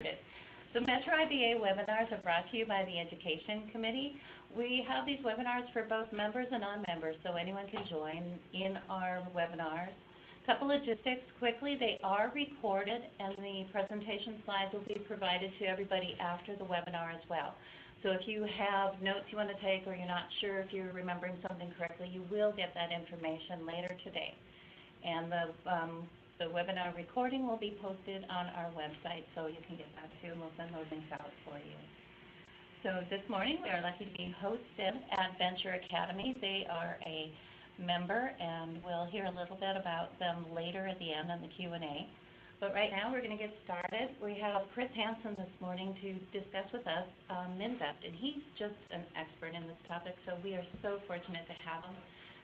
So MetroIBA webinars are brought to you by the Education Committee. We have these webinars for both members and non-members, so anyone can join in our webinars. Couple logistics quickly, they are recorded and the presentation slides will be provided to everybody after the webinar as well. So if you have notes you want to take or you're not sure if you're remembering something correctly, you will get that information later today. And the webinar recording will be posted on our website, so you can get that too, and we'll send those links out for you. So this morning we are lucky to be hosted at Venture Academy. They are a member, and we'll hear a little bit about them later at the end in the Q&A. But right now we're going to get started. We have Chris Hanson this morning to discuss with us MNvest, and he's just an expert in this topic, so we are so fortunate to have him.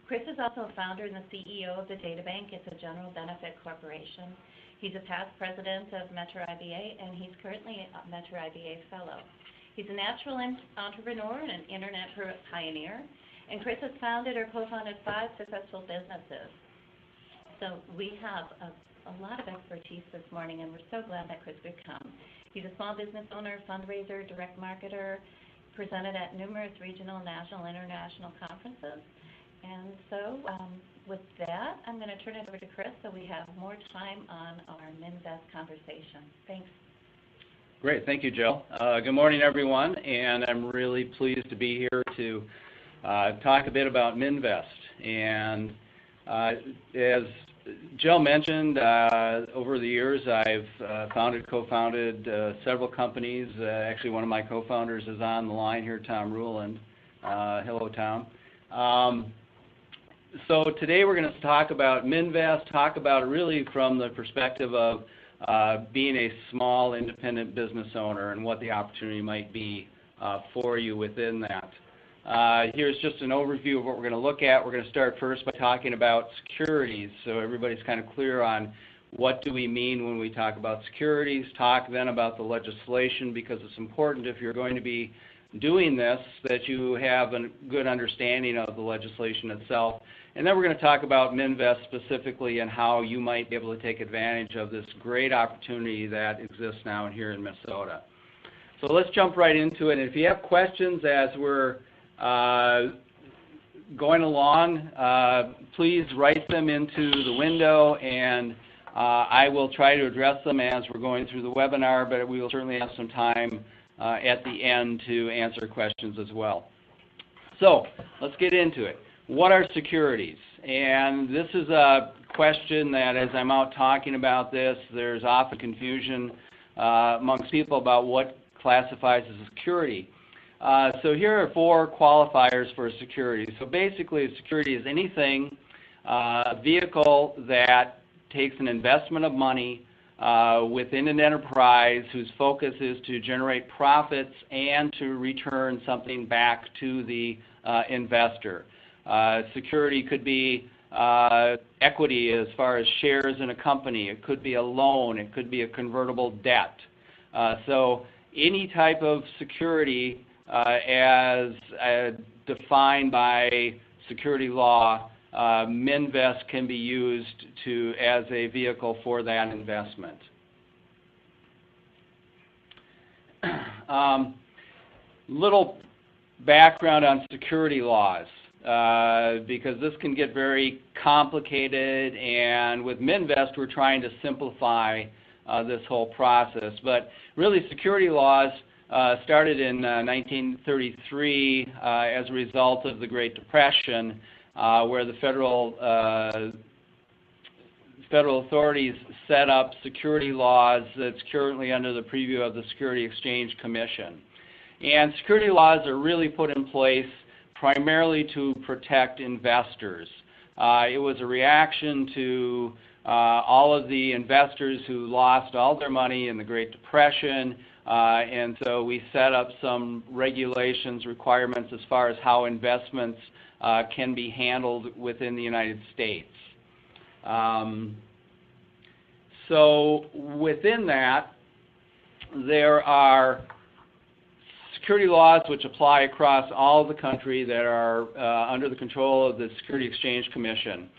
Chris is also a founder and the CEO of the Databank. It's a general benefit corporation. He's a past president of MetroIBA, and he's currently a MetroIBA fellow. He's a natural entrepreneur and an internet pioneer, and Chris has founded or co-founded 5 successful businesses. So we have a lot of expertise this morning, and we're so glad that Chris could come. He's a small business owner, fundraiser, direct marketer, presented at numerous regional, national, international conferences. And so with that, I'm going to turn it over to Chris so we have more time on our MNvest conversation. Thanks. Great. Thank you, Jill. Good morning, everyone. And I'm really pleased to be here to talk a bit about MNvest. And as Jill mentioned, over the years I've co-founded several companies. Actually, one of my co-founders is on the line here, Tom Ruland. Hello, Tom. So today we're going to talk about MNvest, talk about it really from the perspective of being a small independent business owner and what the opportunity might be for you within that. Here's just an overview of what we're going to look at. We're going to start first by talking about securities, so everybody's kind of clear on what do we mean when we talk about securities. Talk then about the legislation, because it's important if you're going to be doing this that you have a good understanding of the legislation itself. And then we're going to talk about MNvest specifically and how you might be able to take advantage of this great opportunity that exists now here in Minnesota. So let's jump right into it. And if you have questions as we're going along, please write them into the window, and I will try to address them as we're going through the webinar, but we will certainly have some time at the end to answer questions as well. So let's get into it. What are securities? And this is a question that as I'm out talking about this, there's often confusion amongst people about what classifies as a security. So here are 4 qualifiers for a security. So basically a security is anything, a vehicle that takes an investment of money within an enterprise whose focus is to generate profits and to return something back to the investor. Security could be equity as far as shares in a company. It could be a loan. It could be a convertible debt. So any type of security as defined by security law, MNvest can be used as a vehicle for that investment. Little background on security laws, because this can get very complicated, and with MNvest we're trying to simplify this whole process. But really security laws started in 1933 as a result of the Great Depression, where the federal authorities set up security laws that's currently under the preview of the Securities Exchange Commission. And security laws are really put in place primarily to protect investors. It was a reaction to all of the investors who lost all their money in the Great Depression, and so we set up some regulations, requirements as far as how investments can be handled within the United States. So within that, there are security laws which apply across all of the country that are under the control of the Securities Exchange Commission.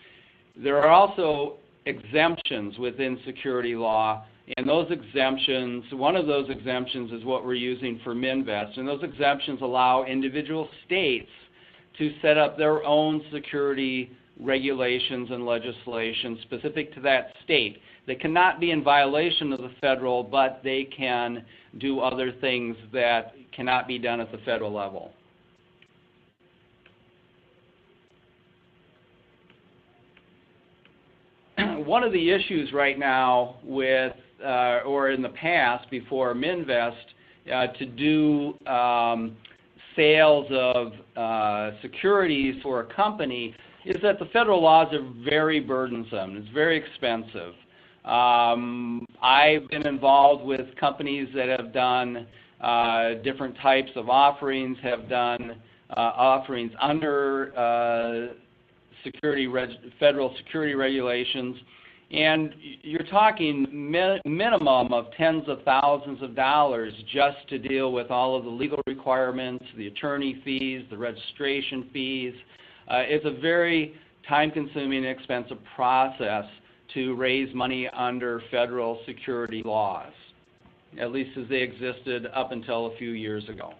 There are also exemptions within security law, And those exemptions, one of those exemptions is what we're using for MNvest. And those exemptions allow individual states to set up their own security regulations and legislation specific to that state. They cannot be in violation of the federal, but they can do other things that cannot be done at the federal level. One of the issues right now with, or in the past before MNvest, to do sales of securities for a company is that the federal laws are very burdensome. It's very expensive. I've been involved with companies that have done different types of offerings, have done offerings under federal security regulations, and you're talking minimum of tens of thousands of dollars just to deal with all of the legal requirements, the attorney fees, the registration fees. It's a very time-consuming and expensive process to raise money under federal security laws, at least as they existed up until a few years ago.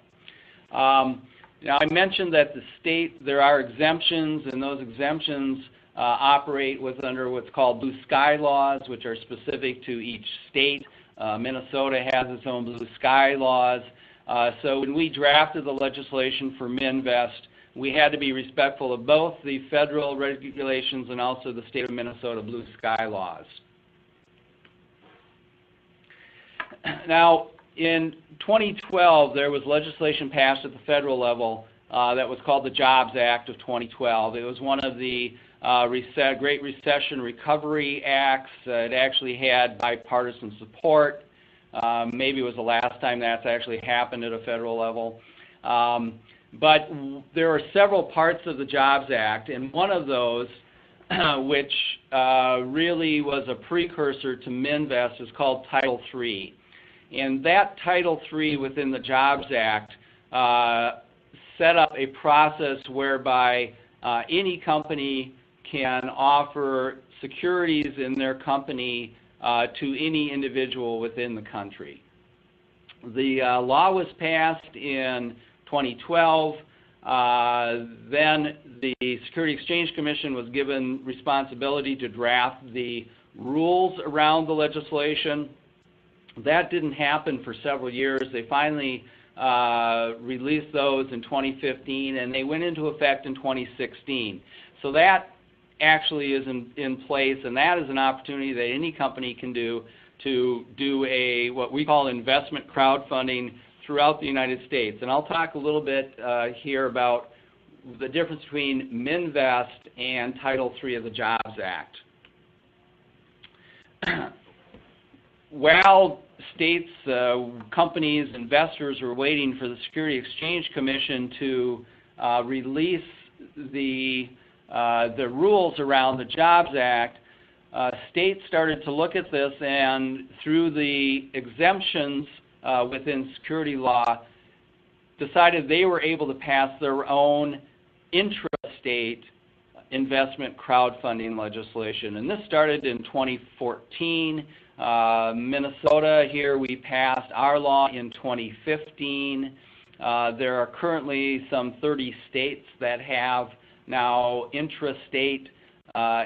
Now, I mentioned that the state, there are exemptions, and those exemptions operate under what's called blue sky laws, which are specific to each state. Minnesota has its own blue sky laws. So when we drafted the legislation for MNvest, we had to be respectful of both the federal regulations and also the state of Minnesota blue sky laws. Now, in 2012, there was legislation passed at the federal level that was called the Jobs Act of 2012. It was one of the Great Recession Recovery Acts. It actually had bipartisan support. Maybe it was the last time that's actually happened at a federal level. But there are several parts of the Jobs Act, and one of those, which really was a precursor to MNvest, is called Title III. And that Title III within the Jobs Act set up a process whereby any company can offer securities in their company to any individual within the country. The law was passed in 2012. Then the Securities Exchange Commission was given responsibility to draft the rules around the legislation. That didn't happen for several years. They finally released those in 2015, and they went into effect in 2016. So that actually is in place, and that is an opportunity that any company can do to do what we call investment crowdfunding throughout the United States. And I'll talk a little bit here about the difference between MNvest and Title III of the Jobs Act. While states, companies, investors are waiting for the Securities Exchange Commission to release the rules around the Jobs Act, states started to look at this, and through the exemptions within security law, decided they were able to pass their own intrastate investment crowdfunding legislation. And this started in 2014. Minnesota, here we passed our law in 2015. There are currently some 30 states that have now intrastate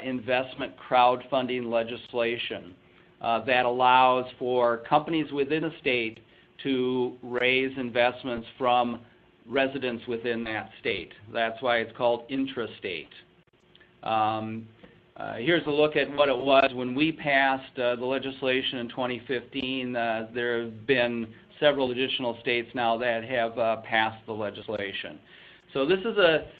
investment crowdfunding legislation that allows for companies within a state to raise investments from residents within that state. That's why it's called intrastate. Here's a look at what it was when we passed the legislation in 2015. There have been several additional states now that have passed the legislation. So this is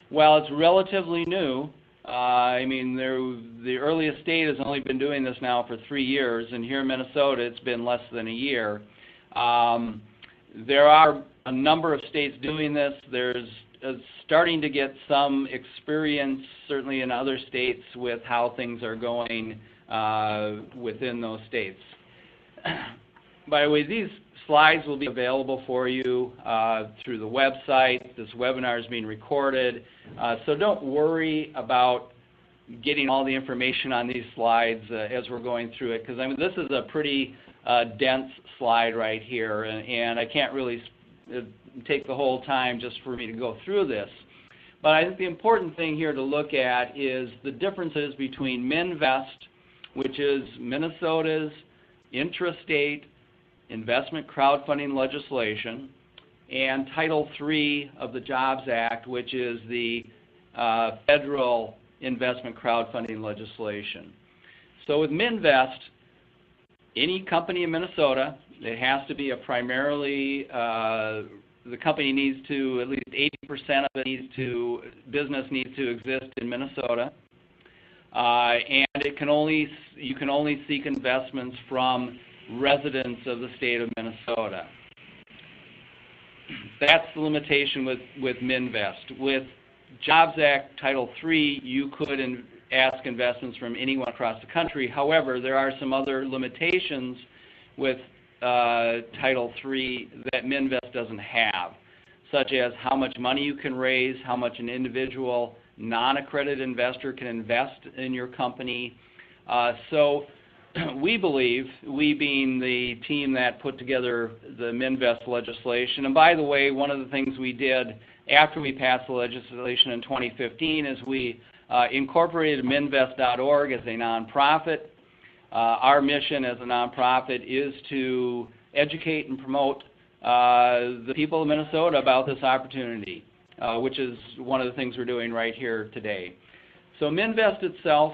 while it's relatively new, I mean, the earliest state has only been doing this now for 3 years, and here in Minnesota it's been less than a year. There are a number of states doing this. There's starting to get some experience, certainly in other states, with how things are going within those states. By the way, these slides will be available for you through the website. This webinar is being recorded, so don't worry about getting all the information on these slides as we're going through it, because I mean, this is a pretty dense slide right here, and I can't really take the whole time just for me to go through this. But I think the important thing here to look at is the differences between MNvest, which is Minnesota's intrastate investment crowdfunding legislation, and Title III of the Jobs Act, which is the federal investment crowdfunding legislation. So with MNvest, any company in Minnesota, it has to be a primarily, the company needs to, at least 80% of it business needs to exist in Minnesota. And you can only seek investments from residents of the state of Minnesota. That's the limitation with MNvest. With Jobs Act Title III, you could ask investments from anyone across the country. However, there are some other limitations with Title III that MNvest doesn't have, such as how much money you can raise, how much an individual non-accredited investor can invest in your company. So we believe, we being the team that put together the MNvest legislation, and by the way, one of the things we did after we passed the legislation in 2015 is we incorporated MNvest.org as a nonprofit. Our mission as a nonprofit is to educate and promote the people of Minnesota about this opportunity, which is one of the things we're doing right here today. So MNvest itself,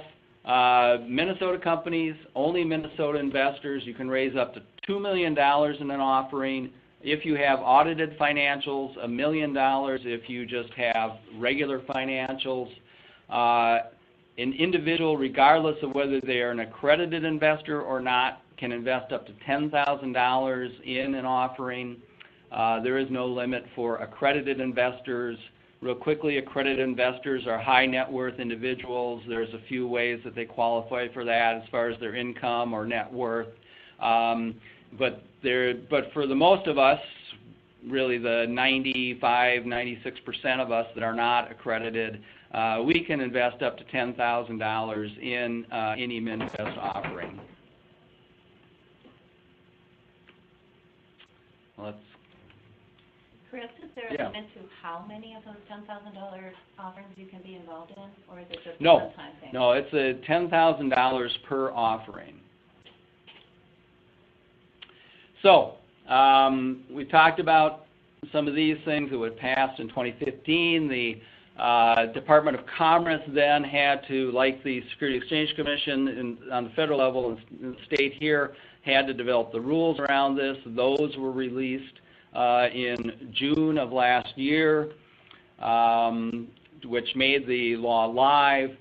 Minnesota companies, only Minnesota investors, you can raise up to $2 million in an offering. If you have audited financials, $1 million if you just have regular financials. An individual, regardless of whether they are an accredited investor or not, can invest up to $10,000 in an offering. There is no limit for accredited investors. Real quickly, accredited investors are high net worth individuals. There's a few ways that they qualify for that as far as their income or net worth. But for the most of us, really the 95–96% of us that are not accredited, we can invest up to $10,000 in any MNvest offering. Chris, is there a limit to how many of those $10,000 offerings you can be involved in, or is it just a one-time thing? No, it's a $10,000 per offering. So we talked about some of these things that were passed in 2015. The Department of Commerce then had to, like the Securities Exchange Commission on the federal level and the state here, had to develop the rules around this. Those were released in June of last year, which made the law live.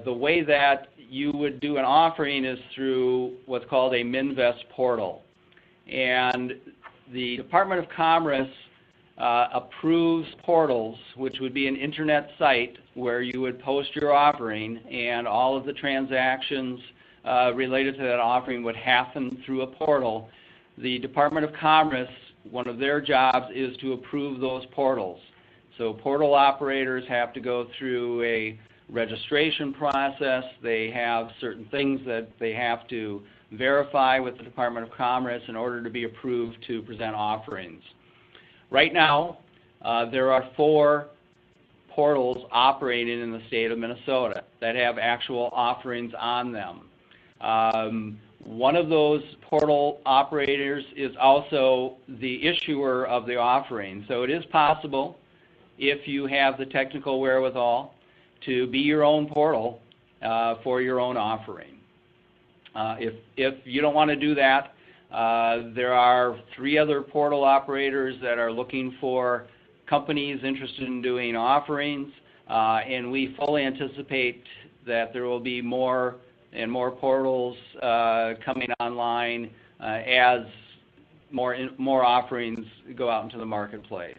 The way that you would do an offering is through what's called a MNvest portal. And the Department of Commerce approves portals, which would be an internet site where you would post your offering, and all of the transactions related to that offering would happen through a portal. The Department of Commerce, one of their jobs is to approve those portals. So portal operators have to go through a registration process. They have certain things that they have to verify with the Department of Commerce in order to be approved to present offerings. Right now, there are 4 portals operating in the state of Minnesota that have actual offerings on them. One of those portal operators is also the issuer of the offering. So it is possible, if you have the technical wherewithal, to be your own portal for your own offering. If you don't want to do that, there are 3 other portal operators that are looking for companies interested in doing offerings, and we fully anticipate that there will be more and more portals coming online as more offerings go out into the marketplace.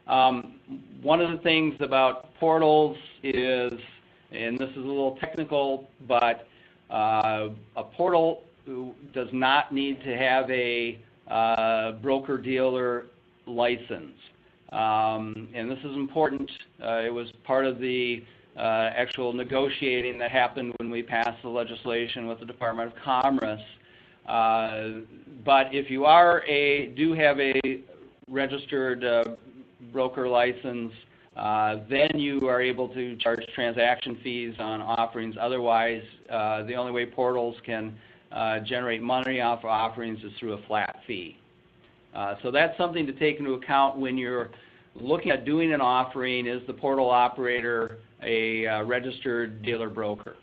One of the things about portals is, and this is a little technical, but a portal does not need to have a broker-dealer license. And this is important. It was part of the actual negotiating that happened when we passed the legislation with the Department of Commerce. But if you do have a registered broker license, then you are able to charge transaction fees on offerings. Otherwise, the only way portals can generate money off of offerings is through a flat fee. So that's something to take into account when you're looking at doing an offering. Is the portal operator a registered dealer broker?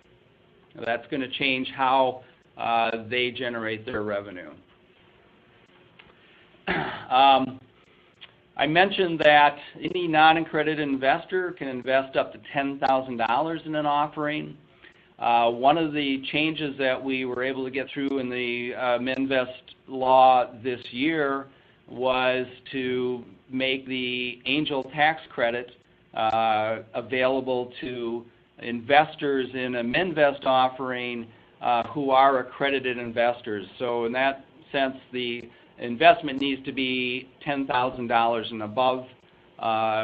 That's going to change how they generate their revenue. I mentioned that any non-accredited investor can invest up to $10,000 in an offering. One of the changes that we were able to get through in the MNvest law this year was to make the angel tax credit available to investors in a MNvest offering who are accredited investors. So in that sense, the investment needs to be $10,000 and above,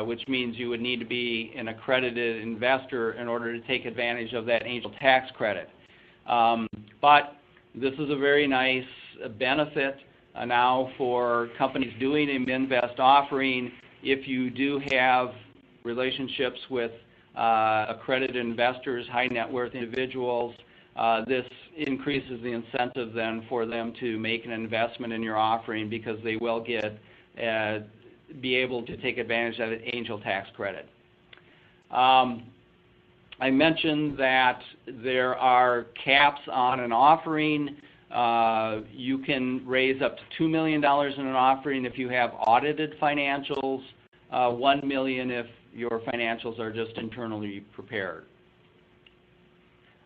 which means you would need to be an accredited investor in order to take advantage of that angel tax credit. But this is a very nice benefit now for companies doing a MNvest offering. If you do have relationships with accredited investors, high net worth individuals, this increases the incentive then for them to make an investment in your offering, because they will be able to take advantage of the angel tax credit. I mentioned that there are caps on an offering. You can raise up to $2 million in an offering if you have audited financials, $1 million if your financials are just internally prepared.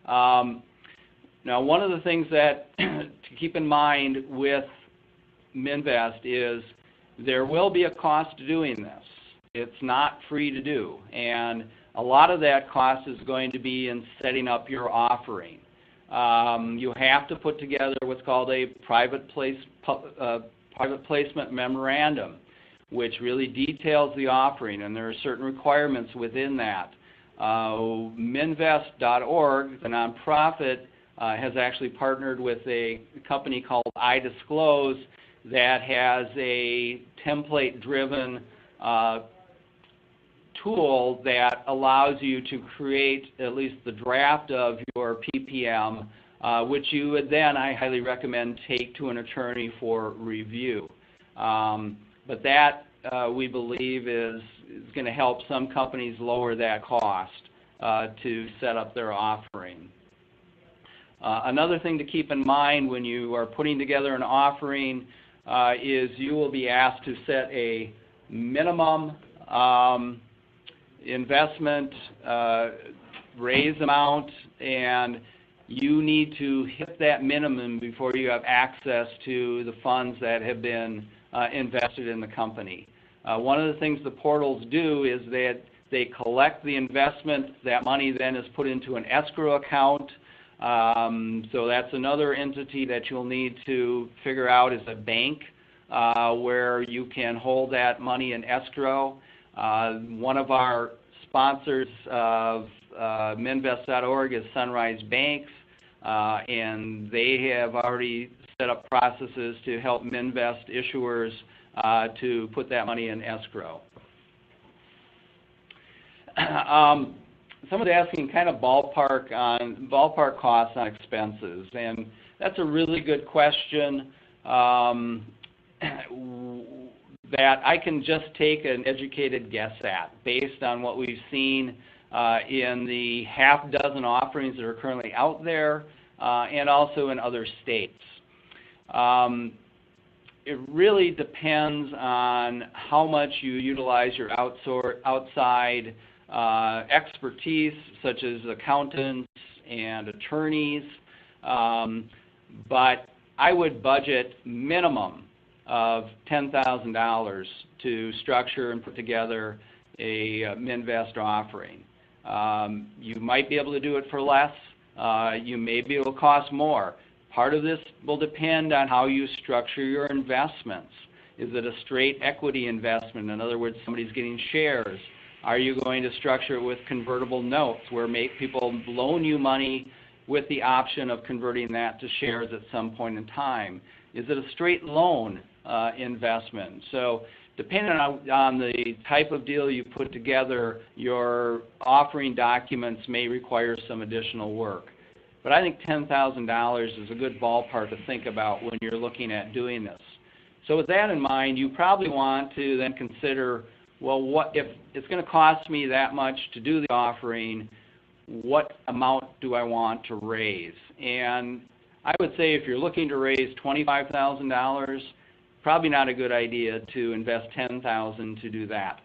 Now, one of the things that to keep in mind with MNvest is there will be a cost to doing this. It's not free to do, and a lot of that cost is going to be in setting up your offering. You have to put together what's called a private placement memorandum, which really details the offering, and there are certain requirements within that. MNvest.org, the nonprofit, has actually partnered with a company called iDisclose that has a template-driven tool that allows you to create at least the draft of your PPM, which you would then, I highly recommend, take to an attorney for review. But that, we believe, is going to help some companies lower that cost to set up their offering. Another thing to keep in mind when you are putting together an offering is you will be asked to set a minimum investment raise amount, and you need to hit that minimum before you have access to the funds that have been invested in the company. One of the things the portals do is that they collect the investment. That money then is put into an escrow account. So that's another entity that you'll need to figure out is a bank where you can hold that money in escrow. One of our sponsors of MNvest.org is Sunrise Banks, and they have already set up processes to help MNvest issuers to put that money in escrow. Someone's asking kind of ballpark costs on expenses, and that's a really good question that I can just take an educated guess at based on what we've seen in the half dozen offerings that are currently out there and also in other states. It really depends on how much you utilize your outside expertise, such as accountants and attorneys, but I would budget minimum of $10,000 to structure and put together a MNvest offering. You might be able to do it for less. You may be able to cost more. Part of this will depend on how you structure your investments. Is it a straight equity investment? In other words, somebody's getting shares. Are you going to structure it with convertible notes where people loan you money with the option of converting that to shares at some point in time? Is it a straight loan investment? So depending on the type of deal you put together, your offering documents may require some additional work. But I think $10,000 is a good ballpark to think about when you're looking at doing this. So with that in mind, you probably want to then consider, well, what if it's going to cost me that much to do the offering, what amount do I want to raise? And I would say if you're looking to raise $25,000, probably not a good idea to invest $10,000 to do that.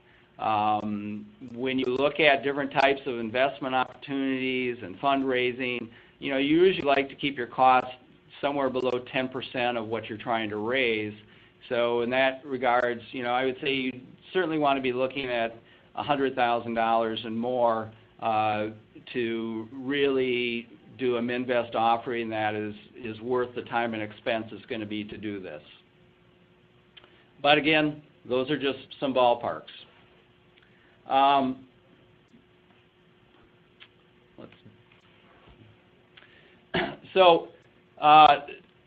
When you look at different types of investment opportunities and fundraising, you usually like to keep your costs somewhere below 10% of what you're trying to raise. So in that regards, I would say you certainly want to be looking at $100,000 and more to really do a MNvest offering that is worth the time and expense it's going to be to do this. But again, those are just some ballparks. So,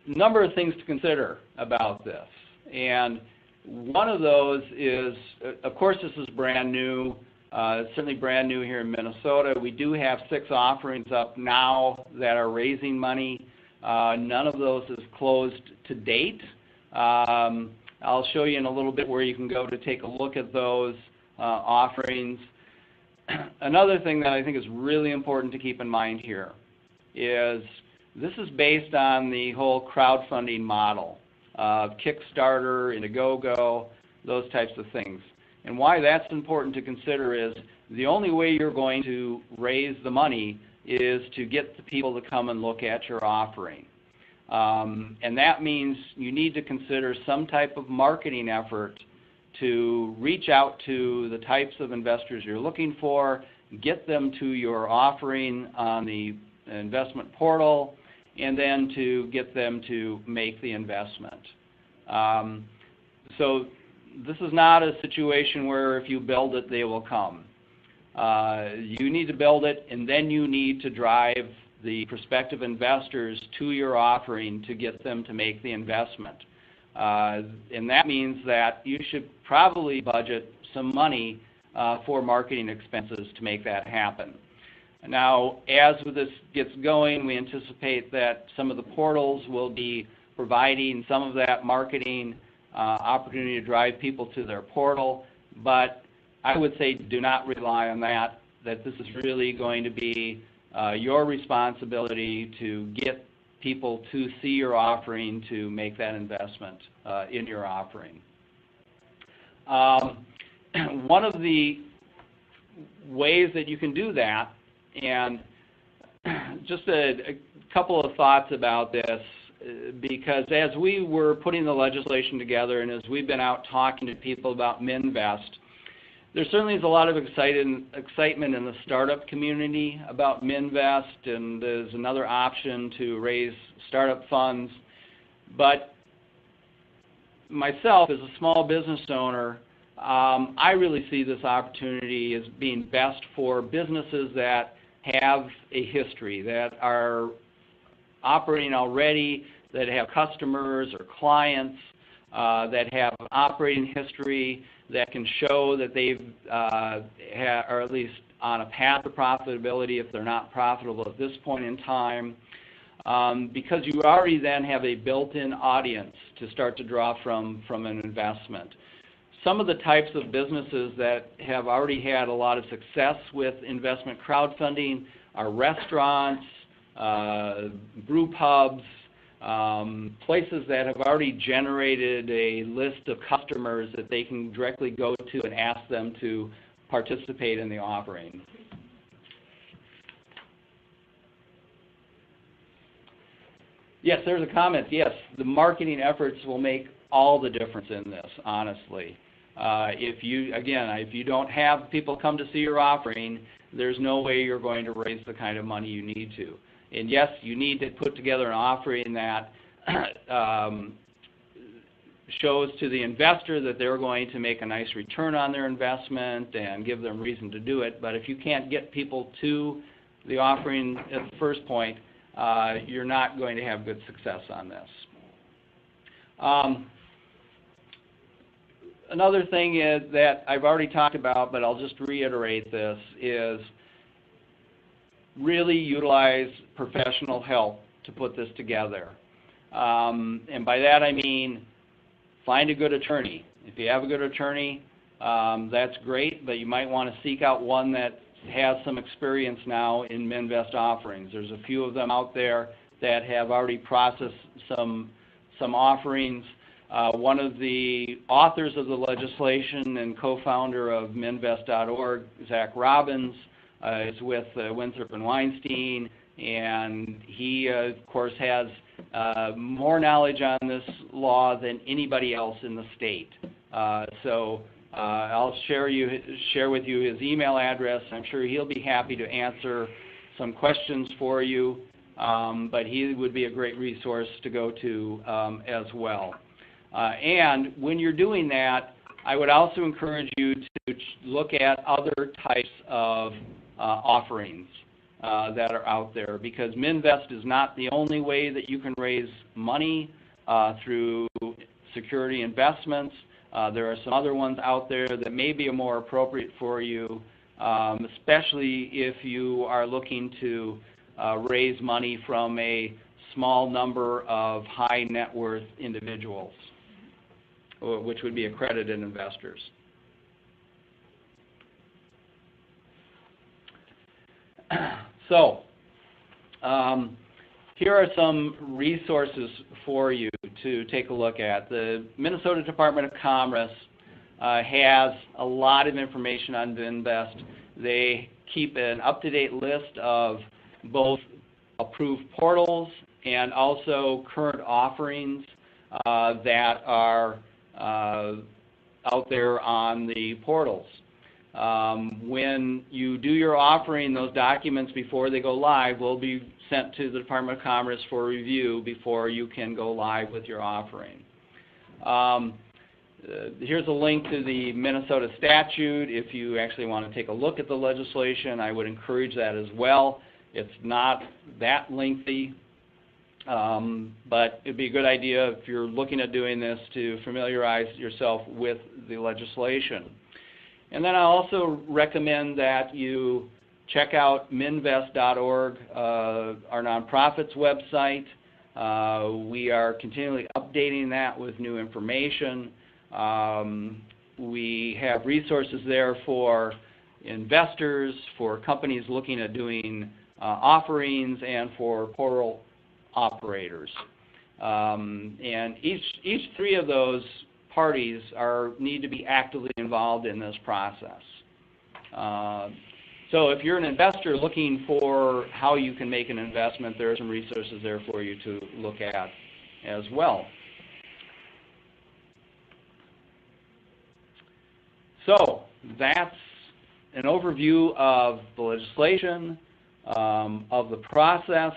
number of things to consider about this. And one of those is, of course, this is brand new. It's certainly brand new here in Minnesota. We do have 6 offerings up now that are raising money. None of those is closed to date. I'll show you in a little bit where you can go to take a look at those offerings. Another thing that I think is really important to keep in mind here is this is based on the whole crowdfunding model of Kickstarter, Indiegogo, those types of things. And why that's important to consider is the only way you're going to raise the money is to get the people to come and look at your offering. And that means you need to consider some type of marketing effort to reach out to the types of investors you're looking for, get them to your offering on the investment portal, and then to get them to make the investment. So this is not a situation where if you build it, they will come. You need to build it, and then you need to drive the prospective investors to your offering to get them to make the investment. And that means that you should probably budget some money for marketing expenses to make that happen. Now, as this gets going, we anticipate that some of the portals will be providing some of that marketing opportunity to drive people to their portal, but I would say do not rely on that this is really going to be your responsibility to get people to see your offering to make that investment in your offering. One of the ways that you can do that, and just a couple of thoughts about this, because as we were putting the legislation together and as we've been out talking to people about MNvest, there certainly is a lot of excitement in the startup community about MNvest, and there's another option to raise startup funds. But myself, as a small business owner, I really see this opportunity as being best for businesses that have a history, that are operating already, that have customers or clients, that have an operating history, that can show that they've are at least on a path to profitability if they're not profitable at this point in time, because you already then have a built-in audience to start to draw from an investment. Some of the types of businesses that have already had a lot of success with investment crowdfunding are restaurants, brew pubs, places that have already generated a list of customers that they can directly go to and ask them to participate in the offering. Yes, there's a comment. Yes, the marketing efforts will make all the difference in this, honestly. If you don't have people come to see your offering, there's no way you're going to raise the kind of money you need to. And yes, you need to put together an offering that shows to the investor that they're going to make a nice return on their investment and give them reason to do it. But if you can't get people to the offering at the first point, you're not going to have good success on this. Another thing is that I've already talked about, but I'll just reiterate this, is really utilize professional help to put this together. And by that I mean find a good attorney. If you have a good attorney, that's great, but you might want to seek out one that has some experience now in MNvest offerings. There's a few of them out there that have already processed some offerings. One of the authors of the legislation and co-founder of MNvest.org, Zach Robbins, is with Winthrop and Weinstein, and he, of course, has more knowledge on this law than anybody else in the state. So I'll share with you his email address. I'm sure he'll be happy to answer some questions for you, but he would be a great resource to go to as well. And when you're doing that, I would also encourage you to look at other types of offerings that are out there, because MNvest is not the only way that you can raise money through security investments. There are some other ones out there that may be more appropriate for you, especially if you are looking to raise money from a small number of high net worth individuals, which would be accredited investors. So, here are some resources for you to take a look at. The Minnesota Department of Commerce has a lot of information on MNvest. They keep an up-to-date list of both approved portals and also current offerings that are out there on the portals. When you do your offering, those documents before they go live will be sent to the Department of Commerce for review before you can go live with your offering. Here's a link to the Minnesota statute. If you actually want to take a look at the legislation, I would encourage that as well. It's not that lengthy, but it'd be a good idea if you're looking at doing this to familiarize yourself with the legislation. And then I also recommend that you check out MNvest.org, our nonprofit's website. We are continually updating that with new information. We have resources there for investors, for companies looking at doing offerings, and for portal operators. And each three of those parties need to be actively involved in this process. So if you're an investor looking for how you can make an investment, there are some resources there for you to look at as well. So that's an overview of the legislation, of the process,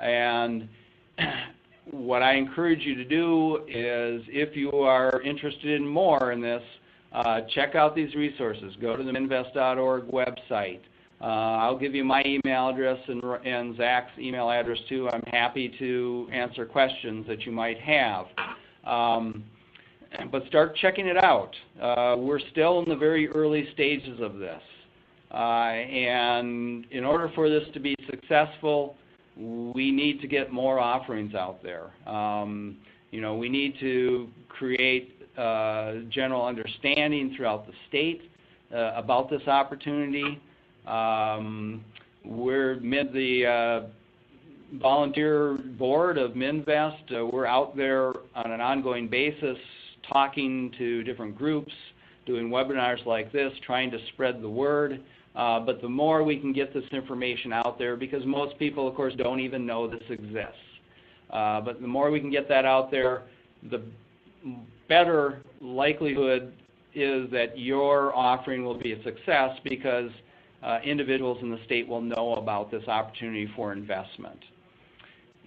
and what I encourage you to do is, if you are interested in more in this, check out these resources. Go to the MNvest.org website. I'll give you my email address and Zach's email address too. I'm happy to answer questions that you might have. But start checking it out. We're still in the very early stages of this. And in order for this to be successful, we need to get more offerings out there. We need to create general understanding throughout the state about this opportunity. We're the volunteer board of MNvest. We're out there on an ongoing basis talking to different groups, doing webinars like this, trying to spread the word. But the more we can get this information out there, because most people, of course, don't even know this exists. But the more we can get that out there, the better likelihood is that your offering will be a success, because individuals in the state will know about this opportunity for investment.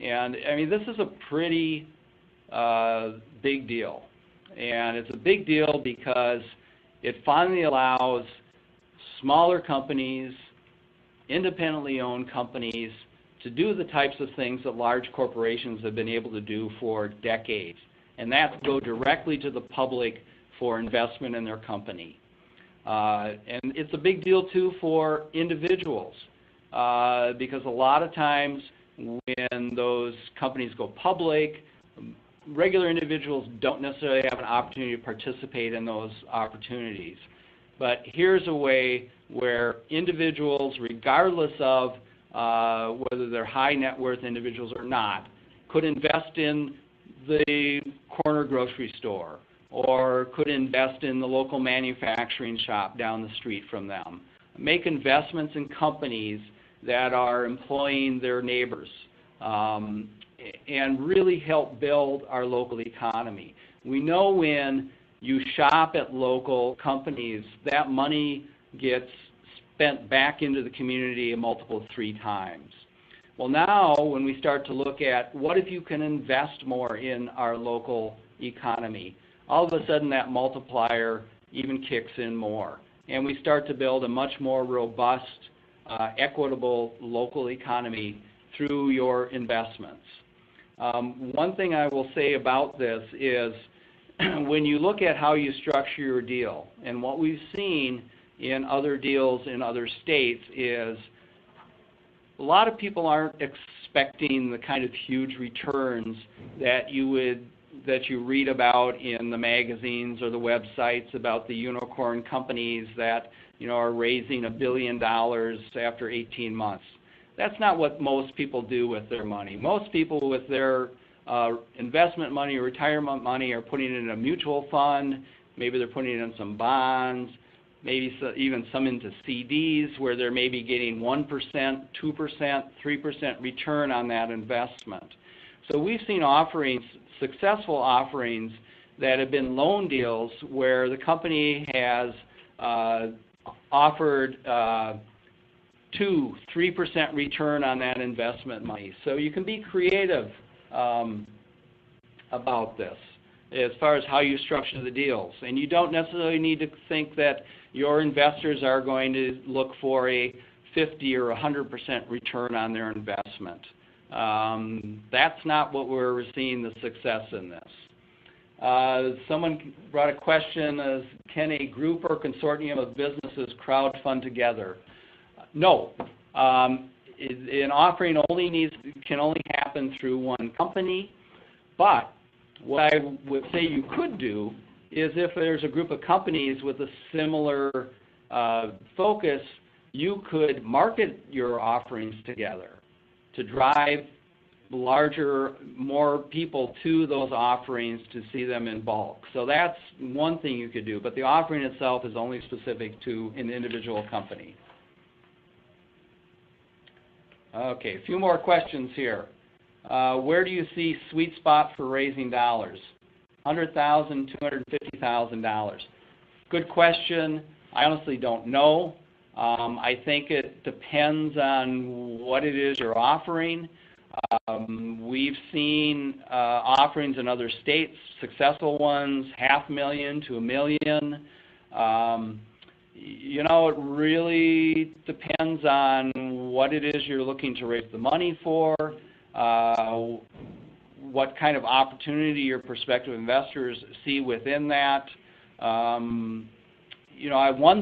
And I mean, this is a pretty big deal. And it's a big deal because it finally allows smaller companies, independently owned companies, to do the types of things that large corporations have been able to do for decades, and that's go directly to the public for investment in their company. And it's a big deal too for individuals, because a lot of times when those companies go public, regular individuals don't necessarily have an opportunity to participate in those opportunities. But here's a way where individuals, regardless of whether they're high net worth individuals or not, could invest in the corner grocery store, or could invest in the local manufacturing shop down the street from them. Make investments in companies that are employing their neighbors, and really help build our local economy. We know when you shop at local companies, that money gets spent back into the community a multiple of 3 times. Well, now when we start to look at what if you can invest more in our local economy, all of a sudden that multiplier even kicks in more, and we start to build a much more robust, equitable local economy through your investments. One thing I will say about this is when you look at how you structure your deal, and what we've seen in other deals in other states is a lot of people aren't expecting the kind of huge returns that you read about in the magazines or the websites about the unicorn companies that are raising $1 billion after 18 months. That's not what most people do with their money. Most people with their investment money or retirement money are putting it in a mutual fund. Maybe they're putting it in some bonds, maybe even some into CDs where they're maybe getting 1%, 2%, 3% return on that investment. So we've seen offerings, successful offerings, that have been loan deals where the company has offered 2-3% return on that investment money. So you can be creative about this as far as how you structure the deals. And you don't necessarily need to think that your investors are going to look for a 50 or 100% return on their investment. That's not what we're seeing the success in this. Someone brought a question as, can a group or consortium of businesses crowdfund together? No. An offering can only happen through one company, but what I would say you could do is if there's a group of companies with a similar focus, you could market your offerings together to drive more people to those offerings to see them in bulk. So that's one thing you could do, but the offering itself is only specific to an individual company. Okay, a few more questions here. Where do you see sweet spot for raising dollars? $100,000, $250,000. Good question. I honestly don't know. I think it depends on what it is you're offering. We've seen offerings in other states, successful ones, $500,000 to $1 million. It really depends on what it is you're looking to raise the money for, what kind of opportunity your prospective investors see within that. One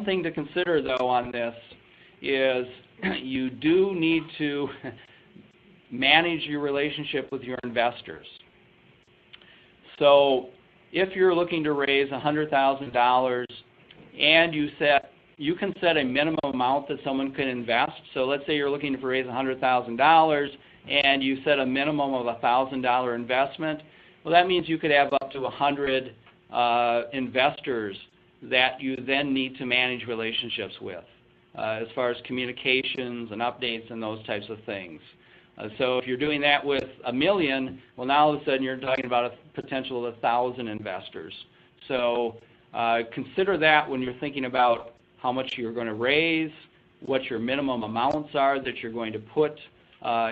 thing to consider, though, on this is you do need to manage your relationship with your investors. So if you're looking to raise $100,000 and you can set a minimum amount that someone can invest. So let's say you're looking to raise $100,000 and you set a minimum of $1,000 investment. Well, that means you could have up to 100 investors that you then need to manage relationships with as far as communications and updates and those types of things. So if you're doing that with $1 million, well, now all of a sudden you're talking about a potential of 1,000 investors. So consider that when you're thinking about how much you're going to raise, what your minimum amounts are that you're going to put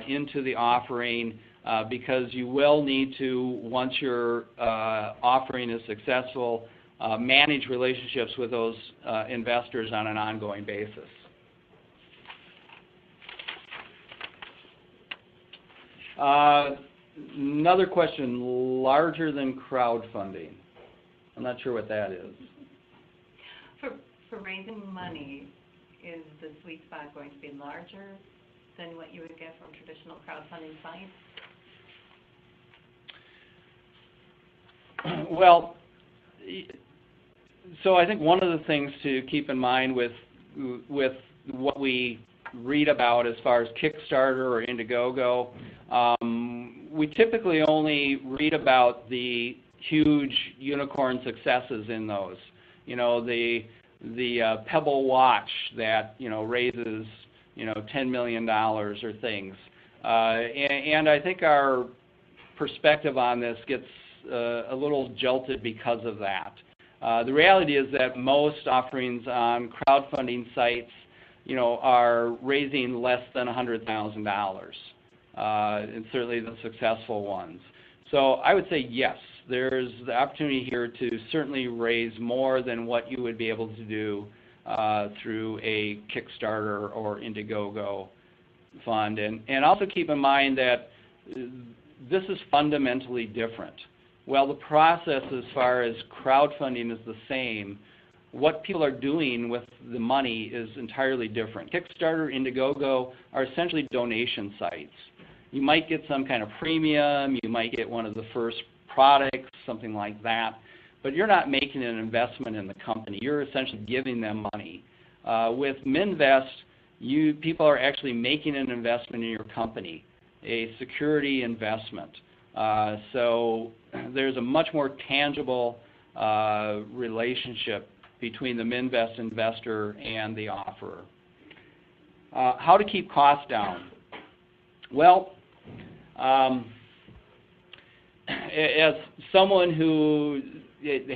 into the offering, because you will need to, once your offering is successful, manage relationships with those investors on an ongoing basis. Another question, larger than crowdfunding. I'm not sure what that is. For raising money, is the sweet spot going to be larger than what you would get from traditional crowdfunding sites? Well, so I think one of the things to keep in mind with what we read about as far as Kickstarter or Indiegogo, we typically only read about the huge unicorn successes in those. You know, the Pebble watch that, you know, raises, you know, $10 million or things. And I think our perspective on this gets a little jolted because of that. The reality is that most offerings on crowdfunding sites, you know, are raising less than $100,000, and certainly the successful ones. So I would say yes, there's the opportunity here to certainly raise more than what you would be able to do through a Kickstarter or Indiegogo fund. And also keep in mind that this is fundamentally different. Well, the process as far as crowdfunding is the same. What people are doing with the money is entirely different. Kickstarter, Indiegogo are essentially donation sites. You might get some kind of premium, you might get one of the first products, something like that, but you're not making an investment in the company. You're essentially giving them money. With MNvest, people are actually making an investment in your company, a security investment. So there's a much more tangible relationship between the MNvest investor and the offerer. How to keep costs down? Well, as someone who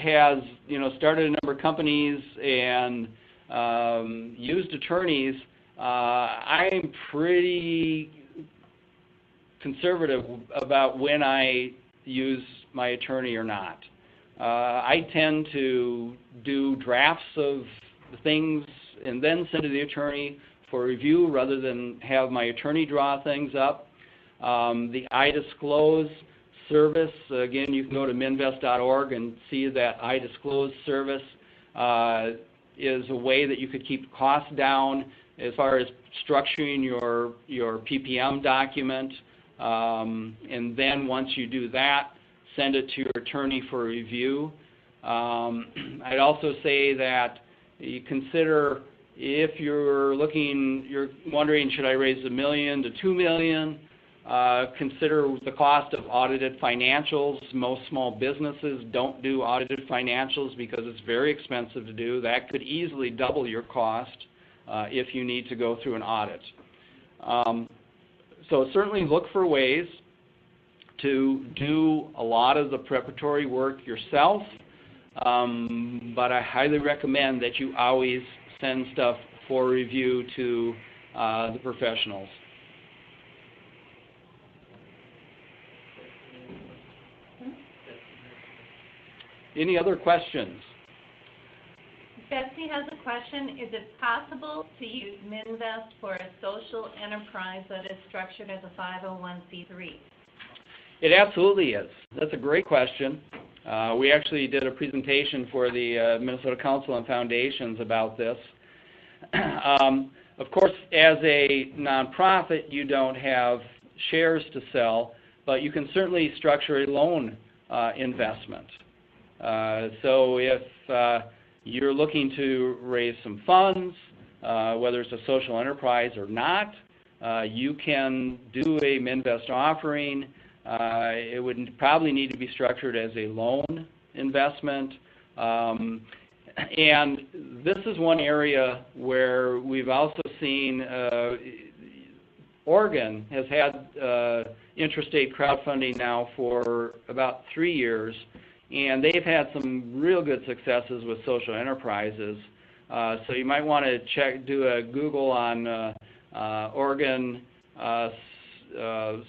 has, you know, started a number of companies and used attorneys, I'm pretty conservative about when I use my attorney or not. I tend to do drafts of things and then send to the attorney for review rather than have my attorney draw things up. The iDisclose service, again, you can go to MNvest.org and see that iDisclose service is a way that you could keep costs down as far as structuring your PPM document. And then once you do that, send it to your attorney for review. I'd also say that you consider, if you're wondering, should I raise $1 million to $2 million? Consider the cost of audited financials. Most small businesses don't do audited financials because it's very expensive to do. That could easily double your cost if you need to go through an audit. So certainly look for ways to do a lot of the preparatory work yourself, but I highly recommend that you always send stuff for review to the professionals. Any other questions? Betsy has a question. Is it possible to use MNvest for a social enterprise that is structured as a 501c3? It absolutely is. That's a great question. We actually did a presentation for the Minnesota Council on Foundations about this. Of course, as a nonprofit, you don't have shares to sell, but you can certainly structure a loan investment. So if you're looking to raise some funds, whether it's a social enterprise or not, you can do a MNvest offering. It would probably need to be structured as a loan investment. And this is one area where we've also seen Oregon has had intrastate crowdfunding now for about 3 years, and they've had some real good successes with social enterprises. So you might want to do a Google on Oregon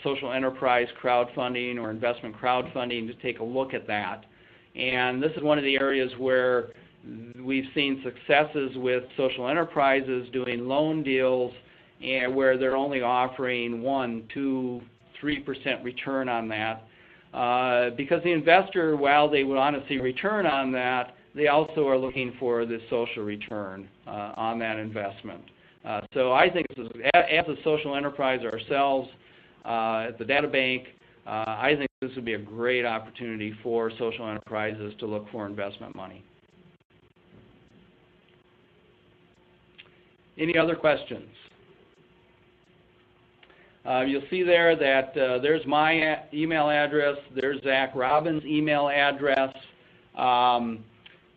social enterprise crowdfunding or investment crowdfunding to take a look at that. And this is one of the areas where we've seen successes with social enterprises doing loan deals, and where they're only offering 1, 2, 3% return on that. Because the investor, while they would want to see return on that, they also are looking for the social return on that investment. So I think as a social enterprise ourselves at the databank, I think this would be a great opportunity for social enterprises to look for investment money. Any other questions? You'll see there that there's my email address, there's Zach Robbins' email address.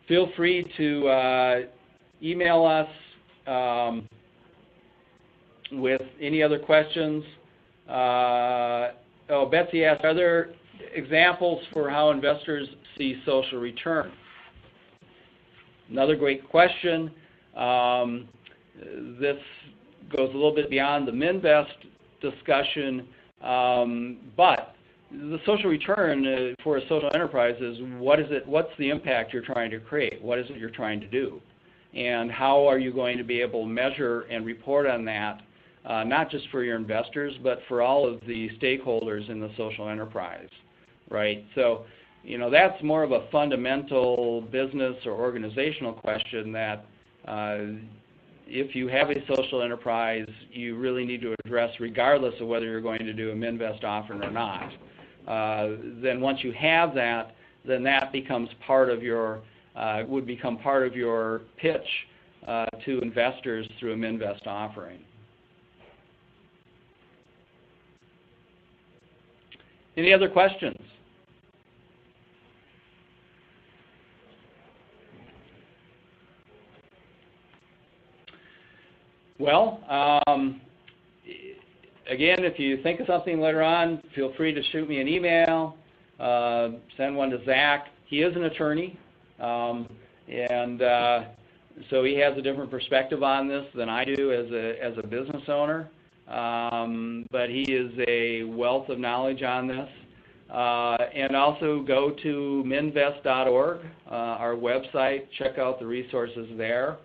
Feel free to email us with any other questions. Betsy asked, are there examples for how investors see social return? Another great question. This goes a little bit beyond the MNvest discussion, but the social return for a social enterprise is what's the impact you're trying to create? What is it you're trying to do? And how are you going to be able to measure and report on that, not just for your investors, but for all of the stakeholders in the social enterprise, right? So, that's more of a fundamental business or organizational question that if you have a social enterprise, you really need to address regardless of whether you're going to do a MNvest offering or not. Then once you have that, then that becomes part of your, would become part of your pitch to investors through a MNvest offering. Any other questions? Well, again, if you think of something later on, feel free to shoot me an email, send one to Zach. He is an attorney, and so he has a different perspective on this than I do as a business owner, but he is a wealth of knowledge on this. And also go to MNvest.org, our website, check out the resources there.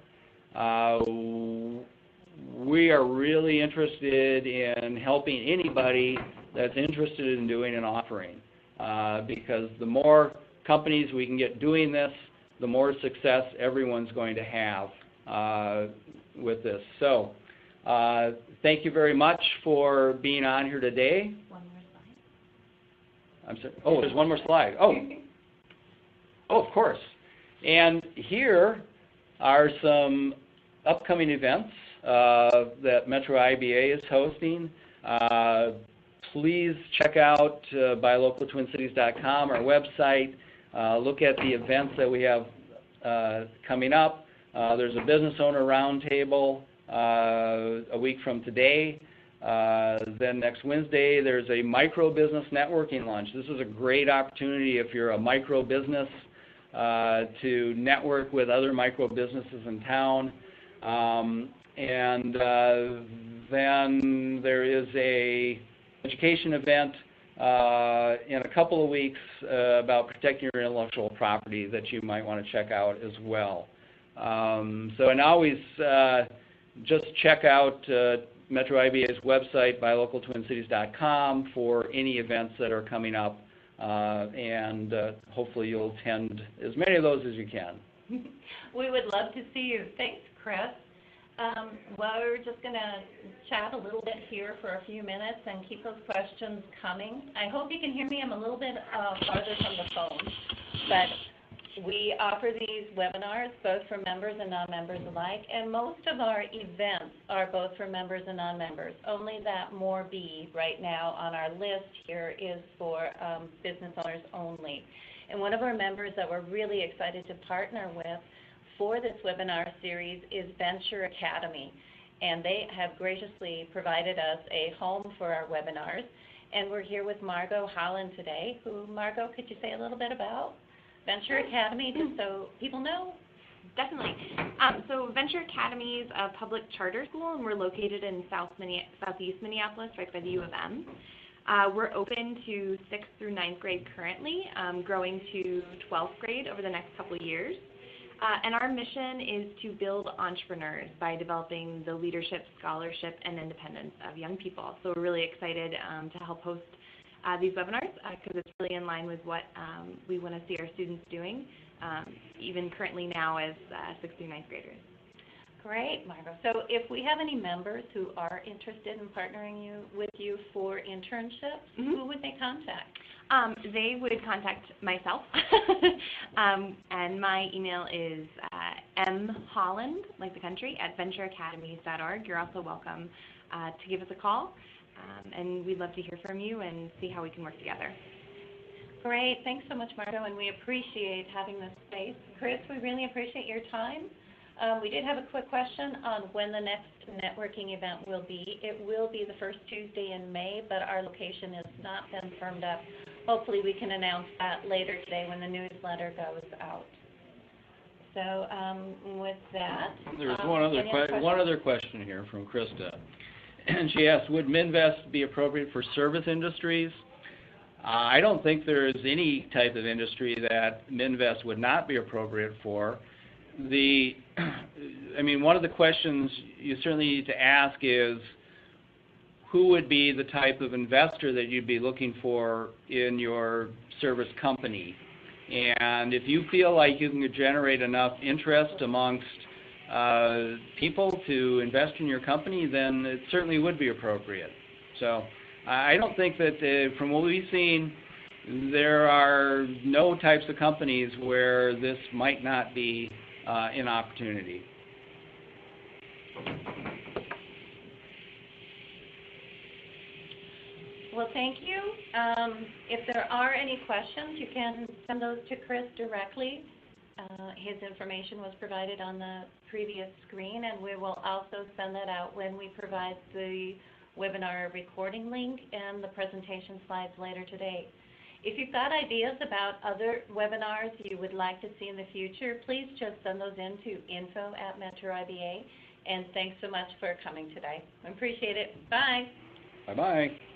We are really interested in helping anybody that's interested in doing an offering, because the more companies we can get doing this, the more success everyone's going to have with this. So thank you very much for being on here today. One more slide. I'm sorry. Oh, there's one more slide. Oh, of course. And here are some upcoming events that MetroIBA is hosting. Please check out buylocaltwincities.com, our website. Look at the events that we have coming up. There's a business owner roundtable a week from today. Then next Wednesday, there's a micro business networking lunch. This is a great opportunity if you're a micro business to network with other micro businesses in town. And then there is a education event in a couple of weeks about protecting your intellectual property that you might want to check out as well. And always just check out MetroIBA's website, buylocaltwincities.com, for any events that are coming up, and hopefully you'll attend as many of those as you can. We would love to see you. Thanks, Chris. Well, we're just going to chat a little bit here for a few minutes and keep those questions coming. I hope you can hear me. I'm a little bit farther from the phone, but we offer these webinars both for members and non-members alike, and most of our events are both for members and non-members. Only that More B right now on our list here is for business owners only. And one of our members that we're really excited to partner with for this webinar series is Venture Academy, and they have graciously provided us a home for our webinars. And we're here with Margot Holland today, who, Margot, could you say a little bit about Venture Academy, just so people know? Definitely. So Venture Academy is a public charter school, and we're located in southeast Minneapolis, right by the U of M. We're open to 6th through 9th grade currently, growing to 12th grade over the next couple of years. And our mission is to build entrepreneurs by developing the leadership, scholarship, and independence of young people. So we're really excited to help host these webinars because it's really in line with what we want to see our students doing, even currently now as 6th through 9th graders. Great, Margot. So if we have any members who are interested in partnering with you for internships, who would they contact? They would contact myself, and my email is mholland, like the country, at ventureacademies.org. You're also welcome to give us a call, and we'd love to hear from you and see how we can work together. Great. Thanks so much, Margot, and we appreciate having this space. Chris, we really appreciate your time. We did have a quick question on when the next networking event will be. It will be the first Tuesday in May, but our location has not been firmed up. Hopefully we can announce that later today when the newsletter goes out. So with that, there's one other question here from Krista, and she asked, would MNvest be appropriate for service industries? I don't think there is any type of industry that MNvest would not be appropriate for. One of the questions you certainly need to ask is, who would be the type of investor that you'd be looking for in your service company? And if you feel like you can generate enough interest amongst people to invest in your company, then it certainly would be appropriate. So I don't think that, from what we've seen, there are no types of companies where this might not be an opportunity. Well, thank you. If there are any questions, you can send those to Chris directly. His information was provided on the previous screen, and we will also send that out when we provide the webinar recording link and the presentation slides later today. If you've got ideas about other webinars you would like to see in the future, please just send those in to info@MetroIBA. And thanks so much for coming today. I appreciate it. Bye. Bye-bye.